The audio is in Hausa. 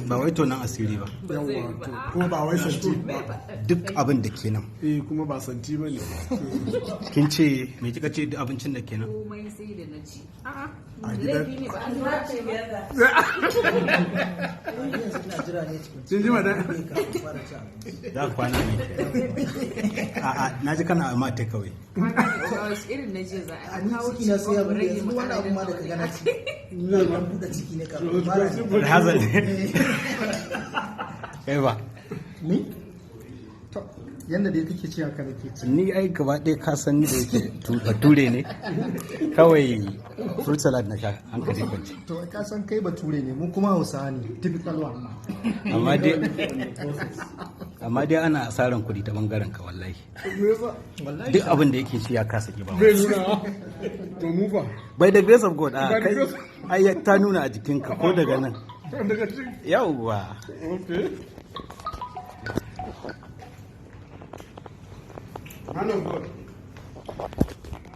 ba wai to nan asiri ba. Yawwa to kuma ba wai santi ba. Duk abin da ke nan. Kuma ba santi ba ne. Kin ce me kika ce duk abincin da ke nan? Komai sai da na ci. A'a. A gidan. Laifi ne ba an zuwa ce ba. Kin ji madan? Za ka kwana ne. A'a na ji kana amma ta kawai. Irin na je za a ni kawo ciki na sai ya bude rage yanzu wani abu ma da ka gana ci ina ban buɗe ciki ne kafin fara Da hazard ne. Kai ba. ni to yanda dai kake ci haka nake ci Ni ai gaba ɗaya ka san ni da yake bature ne. Kawai fruit salad na sha hankali kwanci. to ka san kai bature ne mu kuma Hausawa ne typical one Amma dai ana asaran kuɗi ta bangaren ka wallahi. Me yasa? Duk abin da yake ci ya kasa ki ba. Bai nuna. To mu fa. By the grace of God, By the kai grace- ai ta nuna a jikinka ko daga nan. Daga ciki. Yawwa. Okay. Man of God.